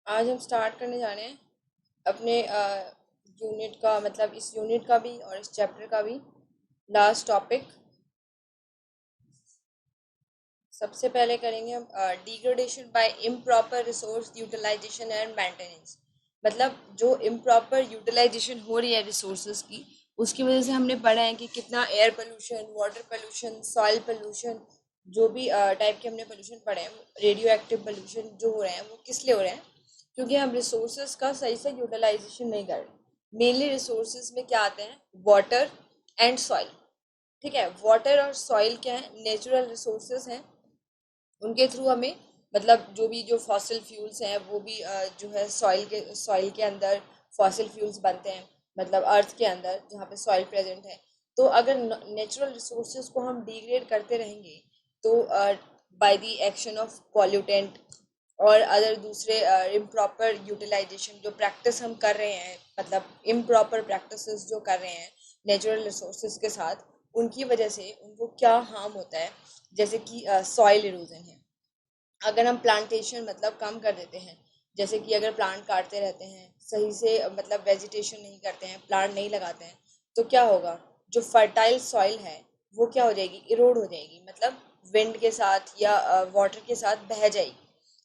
आज हम स्टार्ट करने जा रहे हैं अपने यूनिट का, मतलब इस यूनिट का भी और इस चैप्टर का भी लास्ट टॉपिक। सबसे पहले करेंगे हम degradation by improper resource utilisation and maintenance. मतलब जो इम्प्रॉपर यूटिलाइजेशन हो रही है रिसोर्सेज की, उसकी वजह से हमने पढ़ा है कि कितना air pollution, water pollution, soil pollution, जो भी टाइप के हमने पोल्यूशन पढ़े हैं, रेडियो एक्टिव पोल्यूशन जो हो रहे हैं वो किस लिए हो रहे हैं, क्योंकि हम रिसोर्सेज का सही से यूटिलाइजेशन नहीं कर रहे। मेनली रिसोर्सेज में क्या आते हैं? Water and soil. ठीक है, वाटर और सॉइल क्या है? नेचुरल रिसोर्सेज हैं। उनके थ्रू हमें, मतलब जो फॉसिल फ्यूल्स हैं वो भी जो है सॉइल के अंदर फॉसिल फ्यूल्स बनते हैं, मतलब अर्थ के अंदर जहाँ पे सॉइल प्रेजेंट है। तो अगर नेचुरल रिसोर्सेज को हम डिग्रेड करते रहेंगे तो by the action of pollutant और अदर दूसरे इम्प्रॉपर यूटिलाइजेशन जो प्रैक्टिस हम कर रहे हैं, मतलब इम्प्रॉपर प्रैक्टिसेस जो कर रहे हैं नेचुरल रिसोर्सेज के साथ, उनकी वजह से उनको क्या हार्म होता है। जैसे कि सॉइल इरोजन है। अगर हम प्लांटेशन मतलब कम कर देते हैं, जैसे कि अगर प्लांट काटते रहते हैं, सही से मतलब वेजिटेशन नहीं करते हैं, प्लांट नहीं लगाते हैं, तो क्या होगा? जो फर्टाइल सॉइल है वो क्या हो जाएगी? इरोड हो जाएगी, मतलब विंड के साथ या वाटर के साथ बह जाएगी।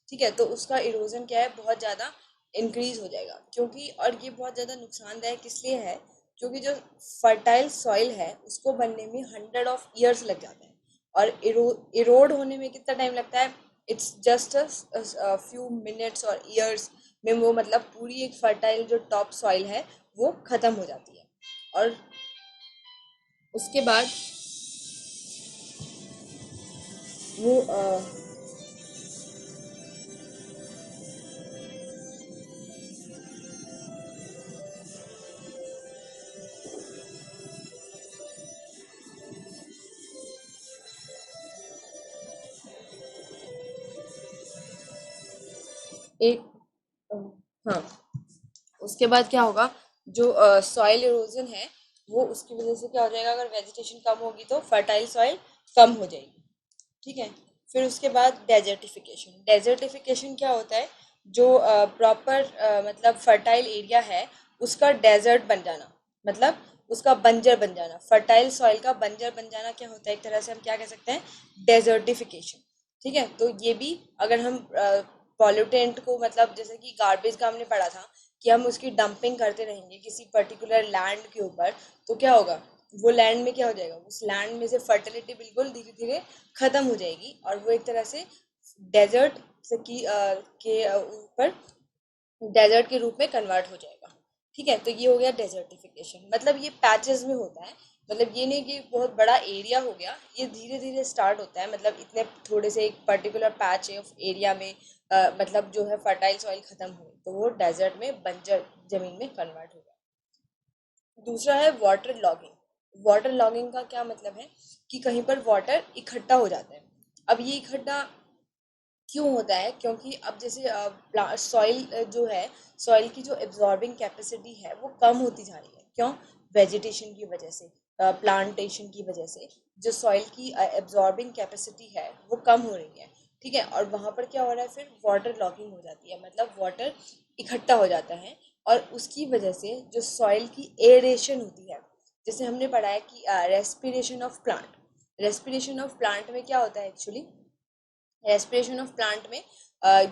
ठीक है, तो उसका इरोजन क्या है? बहुत ज़्यादा इंक्रीज हो जाएगा। क्योंकि और ये बहुत ज़्यादा नुकसानदायक इसलिए है क्योंकि जो फर्टाइल सॉइल है उसको बनने में 100 ऑफ ईयर्स लग जाते हैं। और इरोड होने में कितना टाइम लगता है? इट्स जस्ट फ्यू मिनट्स और ईयर्स में वो, मतलब पूरी एक फर्टाइल जो टॉप सॉइल है वो खत्म हो जाती है। और उसके बाद वो एक अ, हाँ, उसके बाद क्या होगा? जो सॉइल इरोजन है वो उसकी वजह से क्या हो जाएगा? अगर वेजिटेशन कम होगी तो फर्टाइल सॉइल कम हो जाएगी। ठीक है। फिर उसके बाद डेजर्टिफिकेशन। डेजर्टिफिकेशन क्या होता है? जो प्रॉपर मतलब फर्टाइल एरिया है उसका डेजर्ट बन जाना, मतलब उसका बंजर बन जाना। फर्टाइल सॉइल का बंजर बन जाना क्या होता है? एक तरह से हम क्या कह सकते हैं? डेजर्टिफिकेशन। ठीक है, तो ये भी अगर हम पॉल्यूटेंट को, मतलब जैसे कि गार्बेज का हमने पढ़ा था कि हम उसकी डंपिंग करते रहेंगे किसी पर्टिकुलर लैंड के ऊपर, तो क्या होगा? वो लैंड में क्या हो जाएगा? उस लैंड में से फर्टिलिटी बिल्कुल धीरे धीरे खत्म हो जाएगी और वो एक तरह से डेजर्ट से के ऊपर डेजर्ट के रूप में कन्वर्ट हो जाएगा। ठीक है, तो ये हो गया डेजर्टिफिकेशन। मतलब ये पैचेस में होता है, मतलब ये नहीं कि बहुत बड़ा एरिया हो गया, ये धीरे धीरे स्टार्ट होता है। मतलब इतने थोड़े से एक पर्टिकुलर पैच ऑफ एरिया में मतलब जो है फर्टाइल सॉइल खत्म हुई तो वो डेजर्ट में, बंजर जमीन में कन्वर्ट हो गया। दूसरा है वाटर लॉगिंग। वाटर लॉगिंग का क्या मतलब है? कि कहीं पर वाटर इकट्ठा हो जाता है। अब ये इकट्ठा क्यों होता है? क्योंकि अब जैसे सॉइल जो है, सॉइल की जो एब्जॉर्बिंग कैपेसिटी है वो कम होती जा रही है। क्यों? वेजिटेशन की वजह से, प्लांटेशन की वजह से जो सॉइल की एब्जॉर्बिंग कैपेसिटी है वो कम हो रही है। ठीक है, और वहाँ पर क्या हो रहा है? फिर वाटर लॉगिंग हो जाती है, मतलब वाटर इकट्ठा हो जाता है। और उसकी वजह से जो सॉइल की एरेशन होती है, जैसे हमने पढ़ा है कि respiration of plant, respiration of plant में क्या होता है एक्चुअली? रेस्पिरेशन ऑफ प्लांट में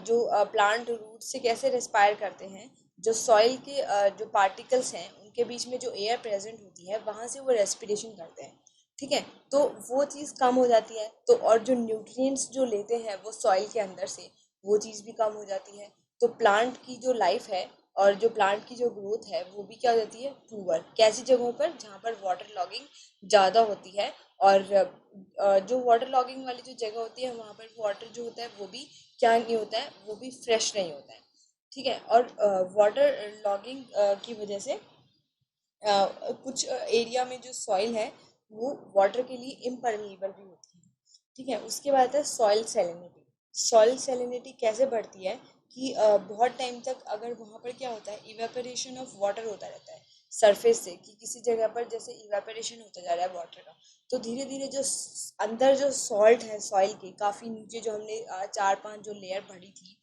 जो प्लांट रूट से कैसे रेस्पायर करते हैं, जो सॉइल के जो पार्टिकल्स हैं उनके बीच में जो एयर प्रेजेंट होती है वहां से वो रेस्पिरेशन करते हैं। ठीक है, तो वो चीज़ कम हो जाती है, तो और जो न्यूट्रिएंट्स जो लेते हैं वो सॉइल के अंदर से, वो चीज़ भी कम हो जाती है। तो प्लांट की जो लाइफ है और जो प्लांट की जो ग्रोथ है वो भी क्या हो जाती है? पुअर। कैसी जगहों पर? जहाँ पर वाटर लॉगिंग ज़्यादा होती है। और जो वाटर लॉगिंग वाली जो जगह होती है वहाँ पर वाटर जो होता है वो भी क्या नहीं होता है? वो भी फ्रेश नहीं होता है। ठीक है, और वाटर लॉगिंग की वजह से कुछ एरिया में जो सॉइल है वो वाटर के लिए इम्परमिएबल भी होती है। ठीक है, उसके बाद है सॉइल सैलिनिटी। सॉइल सैलिनिटी कैसे बढ़ती है? कि बहुत टाइम तक अगर वहाँ पर क्या होता है? इवेपोरेशन ऑफ वाटर होता रहता है सरफेस से, कि किसी जगह पर जैसे इवेपोरेशन होता जा रहा है वाटर का, तो धीरे धीरे जो अंदर जो सॉल्ट है सॉइल के काफ़ी नीचे, जो हमने 4-5 जो लेयर पढ़ी थी,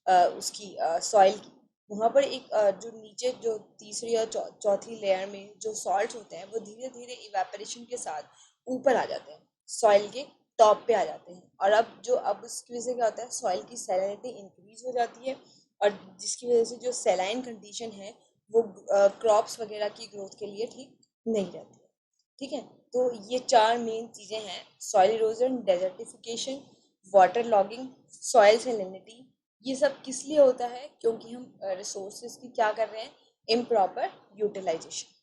उसकी सॉइल की, वहाँ पर एक जो नीचे जो तीसरी और चौथी लेयर में जो सॉल्ट होते हैं वो धीरे धीरे इवेपोरेशन के साथ ऊपर आ जाते हैं, सॉइल के टॉप पे आ जाते हैं। और अब उसकी वजह से क्या होता है, सॉइल की सैलिनिटी इंक्रीज हो जाती है, और जिसकी वजह से जो सैलाइन कंडीशन है वो क्रॉप्स वगैरह की ग्रोथ के लिए ठीक नहीं रहती है। ठीक है, तो ये चार मेन चीज़ें हैं, soil erosion, desertification, water logging, soil salinity. ये सब किस लिए होता है, क्योंकि हम रिसोर्सेज की क्या कर रहे हैं, इम्प्रॉपर यूटिलाइजेशन।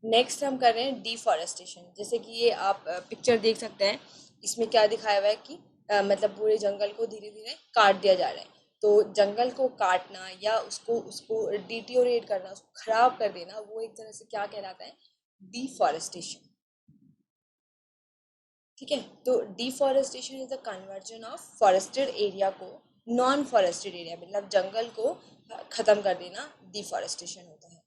नेक्स्ट हम कर रहे हैं डिफॉरेस्टेशन। जैसे कि ये आप पिक्चर देख सकते हैं, इसमें क्या दिखाया हुआ है कि मतलब पूरे जंगल को धीरे धीरे काट दिया जा रहा है। तो जंगल को काटना या उसको उसको डिटियोरेट करना, उसको खराब कर देना, वो एक तरह से क्या कहलाता है, डिफॉरेस्टेशन। ठीक है, तो deforestation is the conversion of forested area को नॉन फॉरेस्टेड एरिया, मतलब जंगल को खत्म कर देना डिफॉरेस्टेशन होता है।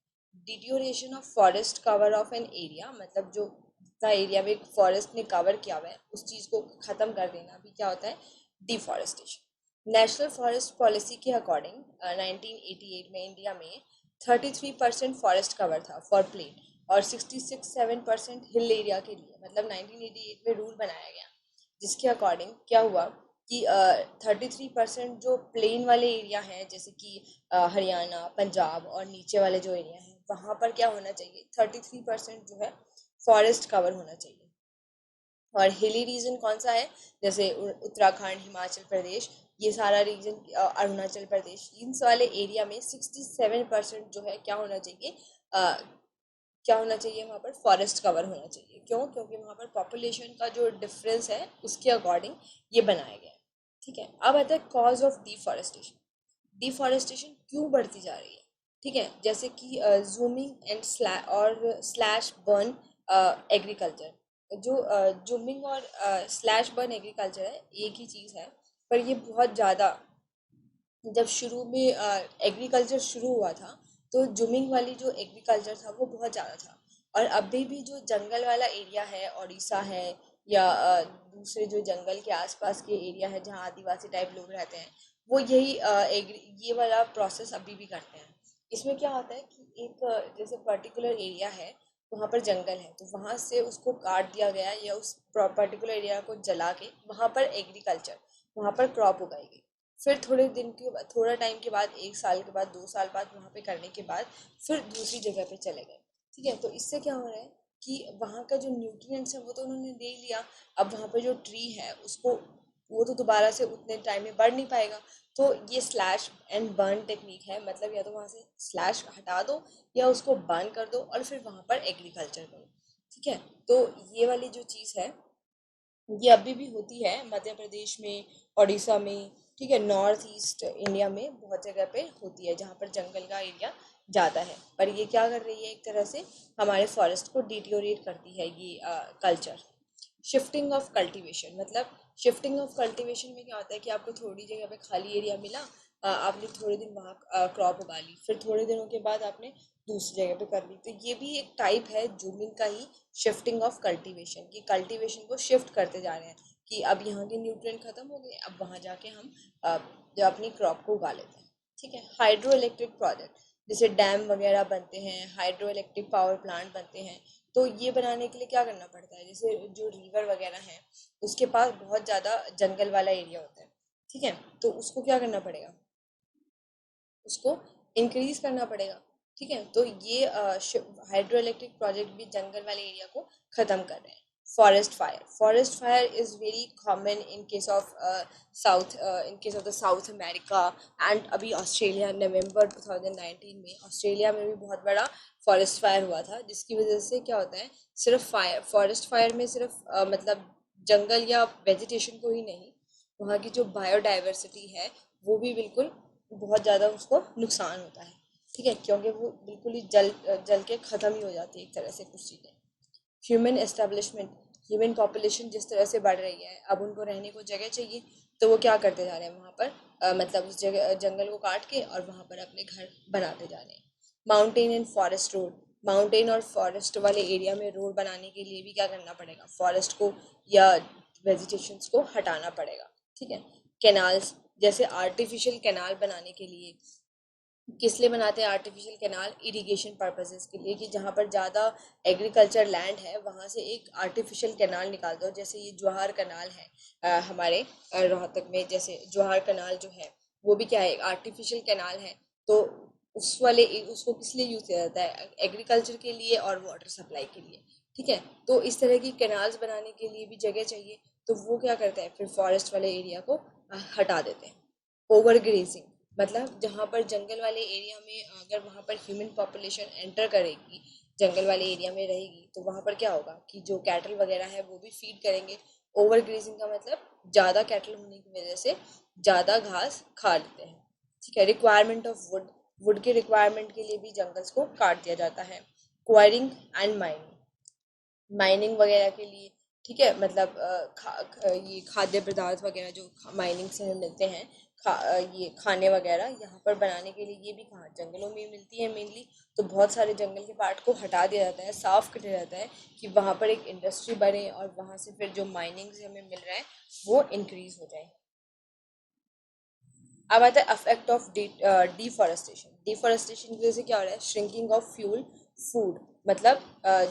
Deterioration of forest cover of an area, मतलब जो जितना एरिया में फॉरेस्ट ने कवर किया हुआ है उस चीज को खत्म कर देना भी क्या होता है, डिफॉरेस्टेशन। नेशनल फॉरेस्ट पॉलिसी के अकॉर्डिंग 1988 में इंडिया में 33% फॉरेस्ट कवर था फॉर प्लेन, और 66-7% हिल एरिया के लिए, मतलब 1988 में रूल बनाया गया जिसके अकॉर्डिंग क्या हुआ कि 33% जो प्लेन वाले एरिया हैं, जैसे कि हरियाणा, पंजाब और नीचे वाले जो एरिया हैं, वहाँ पर क्या होना चाहिए, 33% जो है फॉरेस्ट कवर होना चाहिए। और हिली रीजन कौन सा है, जैसे उत्तराखंड, हिमाचल प्रदेश, ये सारा रीजन, अरुणाचल प्रदेश, इन वाले एरिया में 67% जो है क्या होना चाहिए, क्या होना चाहिए, वहाँ पर फॉरेस्ट कवर होना चाहिए। क्यों, क्योंकि वहाँ पर पॉपुलेशन का जो डिफरेंस है उसके अकॉर्डिंग ये बनाया गया है। ठीक है, अब आता है कॉज ऑफ डिफॉरेस्टेशन। डिफॉरेस्टेशन क्यों बढ़ती जा रही है। ठीक है, जैसे कि zooming and slash burn agriculture. जो जूमिंग और स्लैश बर्न एग्रीकल्चर है, एक ही चीज़ है, पर ये बहुत ज़्यादा, जब शुरू में एग्रीकल्चर शुरू हुआ था तो जूमिंग वाली जो एग्रीकल्चर था वो बहुत ज़्यादा था। और अभी भी जो जंगल वाला एरिया है, उड़ीसा है या दूसरे जो जंगल के आसपास के एरिया है जहाँ आदिवासी टाइप लोग रहते हैं, वो यही ये वाला प्रोसेस अभी भी करते हैं। इसमें क्या होता है कि एक जैसे पर्टिकुलर एरिया है, वहाँ पर जंगल है, तो वहाँ से उसको काट दिया गया या उस पर्टिकुलर एरिया को जला के वहाँ पर एग्रीकल्चर, वहाँ पर क्रॉप उगाई गई। फिर थोड़े दिन के बाद, थोड़ा टाइम के बाद, 1 साल के बाद, 2 साल बाद, वहाँ पे करने के बाद फिर दूसरी जगह पे चले गए। ठीक है, तो इससे क्या हो रहा है कि वहाँ का जो न्यूट्रिएंट्स है वो तो उन्होंने दे लिया, अब वहाँ पे जो ट्री है उसको, वो तो दोबारा से उतने टाइम में बढ़ नहीं पाएगा। तो ये स्लैश एंड बर्न टेक्निक है, मतलब या तो वहाँ से स्लैश हटा दो या उसको बर्न कर दो और फिर वहाँ पर एग्रीकल्चर करो। ठीक है, तो ये वाली जो चीज़ है ये अभी भी होती है मध्य प्रदेश में, उड़ीसा में। ठीक है, नॉर्थ ईस्ट इंडिया में बहुत जगह पे होती है जहाँ पर जंगल का एरिया ज़्यादा है, पर ये क्या कर रही है, एक तरह से हमारे फॉरेस्ट को डिटियोरेट करती है ये कल्चर। शिफ्टिंग ऑफ कल्टीवेशन, मतलब शिफ्टिंग ऑफ कल्टीवेशन में क्या होता है कि आपको थोड़ी जगह पे खाली एरिया मिला, आपने थोड़े दिन वहाँ क्रॉप उगा ली, फिर थोड़े दिनों के बाद आपने दूसरी जगह पे कर ली। तो ये भी एक टाइप है जूमिंग का ही, शिफ्टिंग ऑफ कल्टीवेशन, की कल्टीवेशन को शिफ्ट करते जा रहे हैं कि अब यहाँ के न्यूट्रिएंट खत्म हो गए, अब वहाँ जाके हम जो अपनी क्रॉप को उगा लेते हैं। ठीक है, हाइड्रो इलेक्ट्रिक प्रोजेक्ट, जैसे डैम वगैरह बनते हैं, हाइड्रो इलेक्ट्रिक पावर प्लांट बनते हैं, तो ये बनाने के लिए क्या करना पड़ता है, जैसे जो रिवर वगैरह है उसके पास बहुत ज़्यादा जंगल वाला एरिया होता है। ठीक है, तो उसको क्या करना पड़ेगा, उसको इंक्रीज करना पड़ेगा। ठीक है, तो ये हाइड्रो इलेक्ट्रिक प्रोजेक्ट भी जंगल वाले एरिया को ख़त्म कर रहे हैं। Forest fire is very common in case of south, in case of the south America and अभी ऑस्ट्रेलिया। नवंबर 2019 में ऑस्ट्रेलिया में भी बहुत बड़ा फॉरेस्ट फायर हुआ था, जिसकी वजह से क्या होता है, सिर्फ फॉरेस्ट फायर में सिर्फ मतलब जंगल या वेजिटेशन को ही नहीं, वहाँ की जो बायोडाइवर्सिटी है वो भी बिल्कुल बहुत ज़्यादा उसको नुकसान होता है। ठीक है, क्योंकि वो बिल्कुल ही जल जल के ख़त्म ही हो जाती है एक तरह से कुछ चीज़ें। ह्यूमन एस्टेब्लिशमेंट, ह्यूमन पॉपुलेशन जिस तरह से बढ़ रही है, अब उनको रहने को जगह चाहिए, तो वो क्या करते जा रहे हैं, वहाँ पर मतलब उस जगह जंगल को काट के और वहाँ पर अपने घर बनाते जा रहे हैं। Mountain and forest road, mountain और फॉरेस्ट वाले एरिया में रोड बनाने के लिए भी क्या करना पड़ेगा, फॉरेस्ट को या वेजिटेशंस को हटाना पड़ेगा। ठीक है, कैनाल्स, जैसे आर्टिफिशियल कैनाल बनाने के लिए, किस लिए बनाते हैं आर्टिफिशियल कैनाल? इरिगेशन पर्पसेस के लिए, कि जहाँ पर ज़्यादा एग्रीकल्चर लैंड है वहाँ से एक आर्टिफिशियल कैनाल निकाल दो। जैसे ये जवाहर कैनाल है हमारे रोहतक में, जैसे जवाहर कैनाल जो है वो भी क्या है, एक आर्टिफिशियल कैनाल है। तो उसको किस लिए यूज़ किया जाता है? एग्रीकल्चर के लिए और वाटर सप्लाई के लिए। ठीक है, तो इस तरह की कैनाल्स बनाने के लिए भी जगह चाहिए, तो वो क्या करते हैं, फिर फॉरेस्ट वाले एरिया को हटा देते हैं। ओवर ग्रेजिंग मतलब जहाँ पर जंगल वाले एरिया में अगर वहाँ पर ह्यूमन पॉपुलेशन एंटर करेगी, जंगल वाले एरिया में रहेगी, तो वहाँ पर क्या होगा कि जो कैटल वगैरह है वो भी फीड करेंगे। ओवर ग्रेजिंग का मतलब ज़्यादा कैटल होने की वजह से ज़्यादा घास खा लेते हैं। ठीक है, रिक्वायरमेंट ऑफ वुड, वुड के रिक्वायरमेंट के लिए भी जंगल्स को काट दिया जाता है। क्वायरिंग एंड माइनिंग, माइनिंग वगैरह के लिए। ठीक है, मतलब ये खाद्य पदार्थ वगैरह जो माइनिंग से हमें मिलते हैं, ये खाने वगैरह यहाँ पर बनाने के लिए, ये भी कहाँ, जंगलों में मिलती है मेनली। तो बहुत सारे जंगल के पार्ट को हटा दिया जाता है, साफ कर दिया जाता है, कि वहाँ पर एक इंडस्ट्री बने और वहाँ से फिर जो माइनिंग से हमें मिल रहा है वो इंक्रीज हो जाए। अब आता है अफेक्ट ऑफ डिफॉरेस्टेशन। डिफॉरेस्टेशन की वजह से क्या हो रहा है? श्रिंकिंग ऑफ फ्यूल फूड, मतलब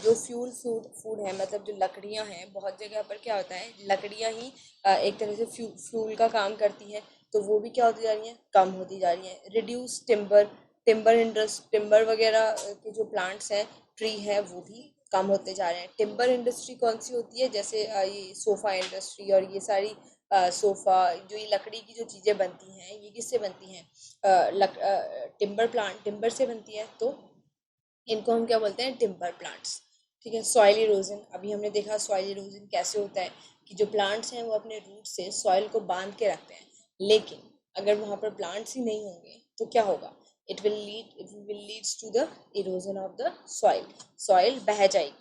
जो फ्यूल फूड फूड है, मतलब जो लकड़ियां हैं, बहुत जगह पर क्या होता है, लकड़ियां ही एक तरह से फ्यूल का काम करती हैं, तो वो भी क्या होती जा रही हैं, कम होती जा रही हैं। रिड्यूस टिम्बर, टिम्बर वगैरह के जो प्लांट्स हैं, ट्री है, वो भी कम होते जा रहे हैं। टिम्बर इंडस्ट्री कौन सी होती है? जैसे ये सोफा इंडस्ट्री और ये सारी सोफा, जो ये लकड़ी की जो चीज़ें बनती हैं, ये किससे बनती हैं? टिम्बर प्लांट, टिम्बर से बनती है, तो इनको हम क्या बोलते हैं? Timber plants. ठीक है, सॉइल इरोजन, अभी हमने देखा सॉइल इरोजन कैसे होता है, कि जो प्लांट्स हैं वो अपने रूट से सॉइल को बांध के रखते हैं, लेकिन अगर वहाँ पर प्लांट्स ही नहीं होंगे तो क्या होगा? It will leads to the erosion of the soil, soil बह जाएगी।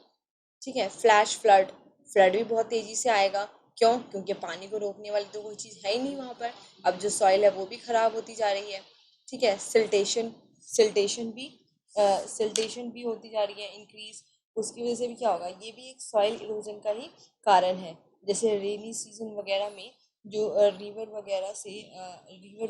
ठीक है, फ्लैश फ्लड, फ्लड भी बहुत तेजी से आएगा। क्यों? क्योंकि पानी को रोकने वाली तो कोई चीज़ है ही नहीं वहाँ पर। अब जो सॉइल है वो भी खराब होती जा रही है। ठीक है, सिल्टेशन, सिल्टेशन भी सिल्टेशन भी होती जा रही है इंक्रीज। उसकी वजह से भी क्या होगा? ये भी एक सॉइल इरोजन का ही कारण है। जैसे रेनी सीजन वगैरह में जो रिवर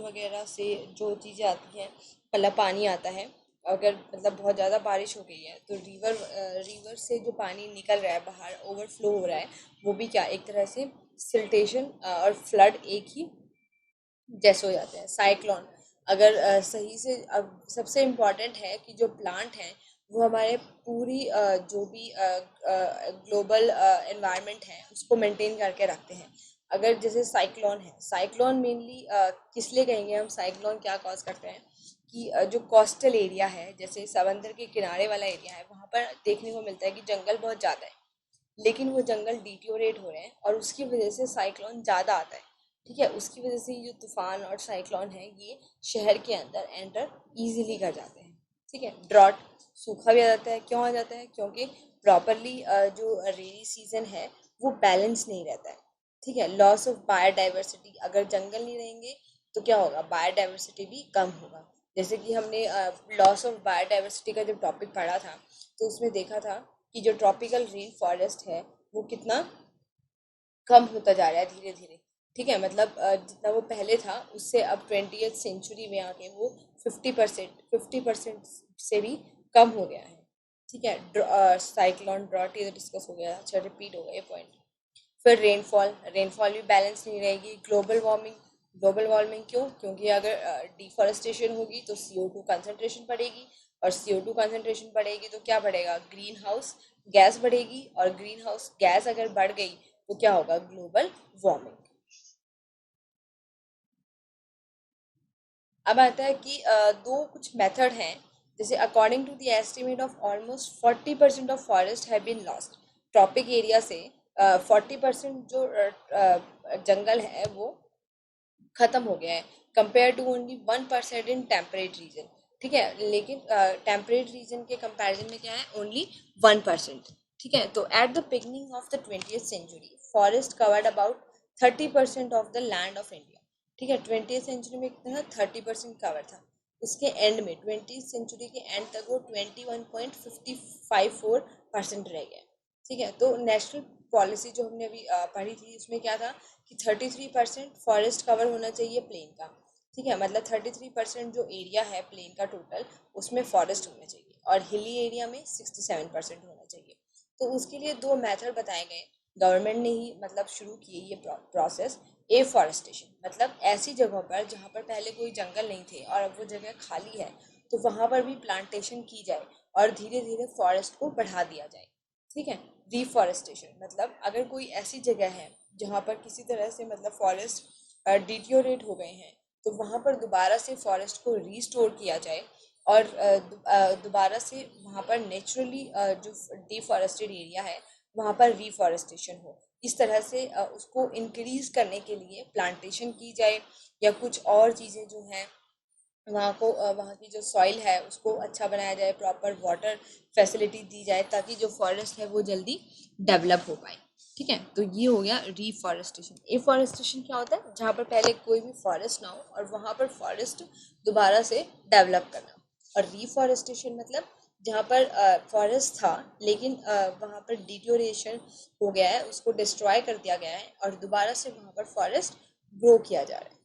वगैरह से जो चीज़ें आती हैं, मतलब पानी आता है, अगर मतलब बहुत ज़्यादा बारिश हो गई है तो रिवर से जो पानी निकल रहा है बाहर, ओवरफ्लो हो रहा है, वो भी क्या, एक तरह से सिल्टेशन और फ्लड एक ही जैसे हो जाते हैं। साइक्लोन, अगर सही से, अब सबसे इम्पॉर्टेंट है कि जो प्लांट हैं वो हमारे पूरी जो भी ग्लोबल एनवायरनमेंट है उसको मेंटेन करके रखते हैं। अगर जैसे साइक्लोन है, साइक्लोन मेनली किस लिए कहेंगे हम, साइक्लोन क्या कॉज करते हैं, कि जो कोस्टल एरिया है, जैसे समंदर के किनारे वाला एरिया है, वहाँ पर देखने को मिलता है कि जंगल बहुत ज़्यादा है, लेकिन वो जंगल डिटियोरेट हो रहे हैं और उसकी वजह से साइक्लोन ज़्यादा आता है। ठीक है, उसकी वजह से ये जो तूफान और साइक्लोन है ये शहर के अंदर एंटर इजीली कर जाते हैं। ठीक है, ड्रॉट, सूखा भी आ जाता है। क्यों आ जाता है? क्योंकि प्रॉपरली जो रेनी सीजन है वो बैलेंस नहीं रहता है। ठीक है, लॉस ऑफ बायोडाइवर्सिटी, अगर जंगल नहीं रहेंगे तो क्या होगा? बायोडाइवर्सिटी भी कम होगा। जैसे कि हमने लॉस ऑफ बायोडाइवर्सिटी का जब टॉपिक पढ़ा था, तो उसमें देखा था कि जो ट्रॉपिकल रेन फॉरेस्ट है वो कितना कम होता जा रहा है धीरे धीरे। ठीक है, मतलब जितना वो पहले था उससे अब 20th सेंचुरी में आके वो 50% से भी कम हो गया है। ठीक है, साइक्लोन, ड्रॉट ये तो डिस्कस हो गया, अच्छा रिपीट हो गया ये पॉइंट। फिर रेनफॉल, रेनफॉल भी बैलेंस नहीं रहेगी। ग्लोबल वार्मिंग, ग्लोबल वार्मिंग क्यों? क्योंकि अगर डिफॉरेस्टेशन होगी तो CO2 कंसंट्रेशन बढ़ेगी, और CO2 कंसंट्रेशन बढ़ेगी तो क्या बढ़ेगा? ग्रीन हाउस गैस बढ़ेगी, और ग्रीन हाउस गैस अगर बढ़ गई तो क्या होगा? Global warming. अब आता है कि दो कुछ मेथड हैं, जैसे according to the estimate of almost 40% of forest have been lost. Tropic area से 40% जो जंगल है वो खत्म हो गया है, compare to only 1% in temperate region. ठीक है, लेकिन टेम्परेट रीजन के कंपैरिजन में क्या है? ओनली 1%। ठीक है, तो at the beginning of the 20th century forest covered about 30% of the land of India. ठीक है, 20th सेंचुरी में कितना था? 30% कवर था। उसके एंड में, 20th सेंचुरी के एंड तक वो 21.554% रह गया। ठीक है, तो नेशनल पॉलिसी जो हमने अभी पढ़ी थी उसमें क्या था कि 33% फॉरेस्ट कवर होना चाहिए प्लेन का, ठीक है, मतलब 33% जो एरिया है प्लेन का टोटल उसमें फॉरेस्ट होना चाहिए और हिली एरिया में 67% होना चाहिए। तो उसके लिए दो मेथड बताए गए, गवर्नमेंट ने ही मतलब शुरू की ये प्रोसेस। एफॉरेस्टेशन मतलब ऐसी जगहों पर जहाँ पर पहले कोई जंगल नहीं थे और अब वो जगह खाली है तो वहाँ पर भी प्लांटेशन की जाए और धीरे धीरे फॉरेस्ट को बढ़ा दिया जाए, ठीक है। रिफॉरेस्टेशन मतलब अगर कोई ऐसी जगह है जहाँ पर किसी तरह से मतलब फॉरेस्ट डिटियोरेट हो गए हैं तो वहाँ पर दोबारा से फॉरेस्ट को रीस्टोर किया जाए और दोबारा से वहाँ पर नेचुरली जो डिफॉरेस्टेड एरिया है वहाँ पर रिफॉरेस्टेशन हो। इस तरह से उसको इंक्रीज करने के लिए प्लांटेशन की जाए या कुछ और चीज़ें जो हैं वहाँ को वहाँ की जो सॉइल है उसको अच्छा बनाया जाए, प्रॉपर वाटर फैसिलिटी दी जाए ताकि जो फॉरेस्ट है वो जल्दी डेवलप हो पाए, ठीक है। तो ये हो गया रिफॉरेस्टेशन। एफॉरेस्टेशन क्या होता है, जहाँ पर पहले कोई भी फॉरेस्ट ना हो और वहाँ पर फॉरेस्ट दोबारा से डेवलप करना। और रिफॉरेस्टेशन मतलब जहाँ पर फॉरेस्ट था लेकिन वहाँ पर डिटोरेशन हो गया है, उसको डिस्ट्रॉय कर दिया गया है और दोबारा से वहाँ पर फॉरेस्ट ग्रो किया जा रहा है।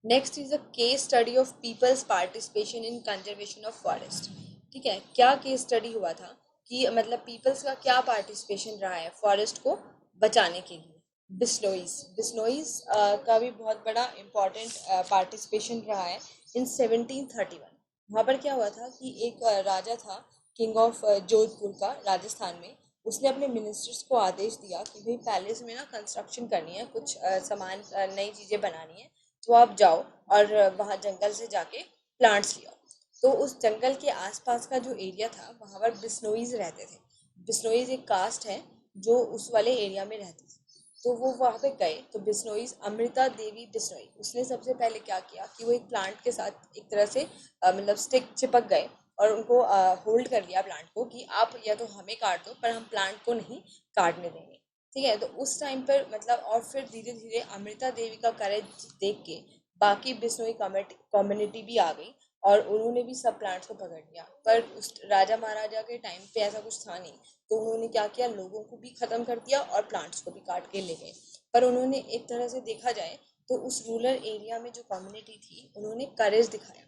Next is a case study of peoples participation in conservation of forest, ठीक है। क्या केस स्टडी हुआ था कि मतलब पीपल्स का क्या पार्टिसिपेशन रहा है फॉरेस्ट को बचाने के लिए। बिश्नोइज बिश्नोइज का भी बहुत बड़ा इम्पोर्टेंट पार्टिसिपेशन रहा है इन 1731। वहाँ पर क्या हुआ था कि एक राजा था, किंग ऑफ जोधपुर का, राजस्थान में। उसने अपने मिनिस्टर्स को आदेश दिया कि भाई पैलेस में ना कंस्ट्रक्शन करनी है, कुछ सामान नई चीज़ें बनानी है, तो आप जाओ और वहाँ जंगल से जाके प्लांट्स ले आओ। तो उस जंगल के आसपास का जो एरिया था वहाँ पर बिश्नोईज रहते थे। बिश्नोईज एक कास्ट है जो उस वाले एरिया में रहती थी। तो वो वहाँ पे गए तो बिश्नोईज, अमृता देवी बिश्नोई, उसने सबसे पहले क्या किया कि वो एक प्लांट के साथ एक तरह से मतलब स्टिक चिपक गए और उनको होल्ड कर लिया प्लांट को कि आप या तो हमें काट दो पर हम प्लांट को नहीं काटने देंगे, ठीक है। तो उस टाइम पर मतलब और फिर धीरे धीरे अमृता देवी का करेज देख के बाकी बिश्नोई कम्युनिटी भी आ गई और उन्होंने भी सब प्लांट्स को पकड़ लिया। पर उस राजा महाराजा के टाइम पे ऐसा कुछ था नहीं, तो उन्होंने क्या किया, लोगों को भी खत्म कर दिया और प्लांट्स को भी काट के ले गए। पर उन्होंने एक तरह से देखा जाए तो उस रूरल एरिया में जो कम्युनिटी थी उन्होंने करेज दिखाया,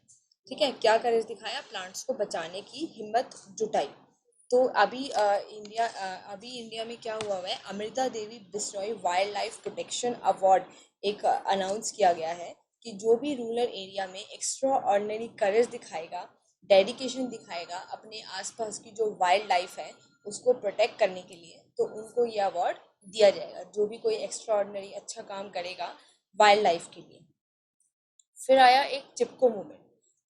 ठीक है। क्या करेज दिखाया, प्लांट्स को बचाने की हिम्मत जुटाई। तो अभी इंडिया में क्या हुआ है, Amrita Devi Bishnoi wildlife protection award एक अनाउंस किया गया है कि जो भी रूरल एरिया में एक्स्ट्रा ऑर्डिनरी करेज दिखाएगा, डेडिकेशन दिखाएगा अपने आसपास की जो वाइल्ड लाइफ है उसको प्रोटेक्ट करने के लिए, तो उनको ये अवार्ड दिया जाएगा, जो भी कोई एक्स्ट्रा ऑर्डिनरी अच्छा काम करेगा वाइल्ड लाइफ के लिए। फिर आया एक चिपको मूवमेंट।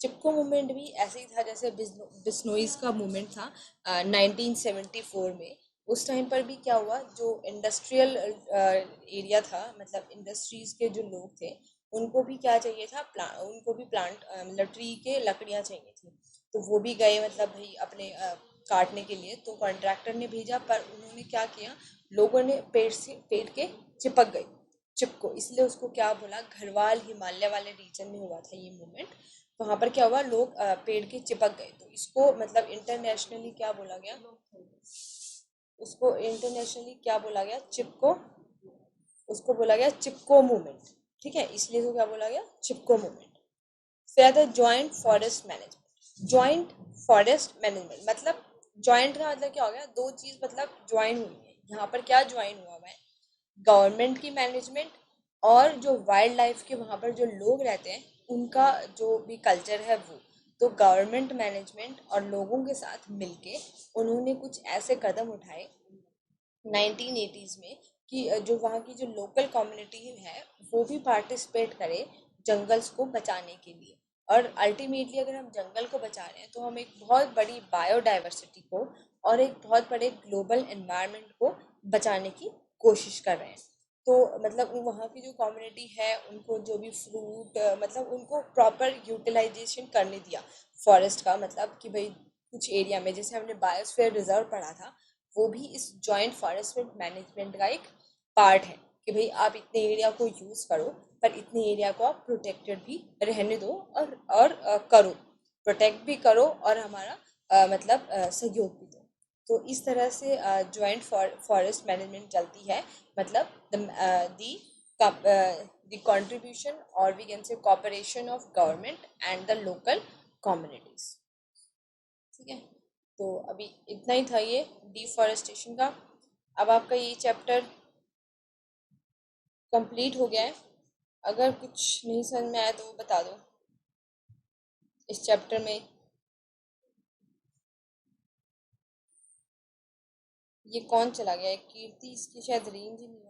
चिपको मूवमेंट भी ऐसे ही था जैसे बिश्नोईज का मूवमेंट था 1974 में। उस टाइम पर भी क्या हुआ, जो इंडस्ट्रियल एरिया था, मतलब इंडस्ट्रीज के जो लोग थे उनको भी क्या चाहिए था, उनको भी प्लांट मतलब ट्री के लकड़ियाँ चाहिए थी। तो वो भी गए मतलब भाई अपने काटने के लिए, तो कॉन्ट्रैक्टर ने भेजा पर उन्होंने क्या किया, लोगों ने पेड़ के चिपक गए, चिपको, इसलिए उसको क्या बोला, घरवाल हिमालय वाले रीजन में हुआ था ये मूवमेंट। वहां पर क्या हुआ, लोग पेड़ के चिपक गए, तो इसको मतलब इंटरनेशनली क्या बोला गया, उसको इंटरनेशनली क्या बोला गया, चिपको, उसको बोला गया चिपको मूवमेंट, ठीक है, इसलिए तो क्या बोला गया, चिपको मूवमेंट। फिर आता है joint forest management. Joint forest management मतलब ज्वाइंट का मतलब क्या हो गया, दो चीज मतलब ज्वाइन हुई है, यहाँ पर क्या ज्वाइन हुआ हुआ है, गवर्नमेंट की मैनेजमेंट और जो वाइल्ड लाइफ के वहाँ पर जो लोग रहते हैं उनका जो भी कल्चर है वो। तो गवर्नमेंट मैनेजमेंट और लोगों के साथ मिलके उन्होंने कुछ ऐसे कदम उठाए 1980s में कि जो वहाँ की जो लोकल कम्युनिटी है वो भी पार्टिसिपेट करे जंगल्स को बचाने के लिए। और अल्टीमेटली अगर हम जंगल को बचा रहे हैं तो हम एक बहुत बड़ी बायोडाइवर्सिटी को और एक बहुत बड़े ग्लोबल एनवायरनमेंट को बचाने की कोशिश कर रहे हैं। तो मतलब वहाँ की जो कम्युनिटी है उनको जो भी फ्रूट मतलब उनको प्रॉपर यूटिलाइजेशन करने दिया फॉरेस्ट का, मतलब कि भाई कुछ एरिया में जैसे हमने बायोस्फीयर रिजर्व पढ़ा था, वो भी इस जॉइंट फॉरेस्ट मैनेजमेंट का एक पार्ट है कि भाई आप इतने एरिया को यूज करो पर इतने एरिया को आप प्रोटेक्टेड भी रहने दो और करो, प्रोटेक्ट भी करो और हमारा मतलब सहयोग भी दो। तो इस तरह से जॉइंट फॉरेस्ट मैनेजमेंट चलती है, मतलब द कंट्रीब्यूशन और we can say cooperation of government and the local communities. ठीक है, तो अभी इतना ही था ये डिफॉरेस्टेशन का। अब आपका ये चैप्टर कंप्लीट हो गया है। अगर कुछ नहीं समझ में आया तो वो बता दो इस चैप्टर में। ये कौन चला गया है? कीर्ति, इसकी शायद रेंज ही नहीं है।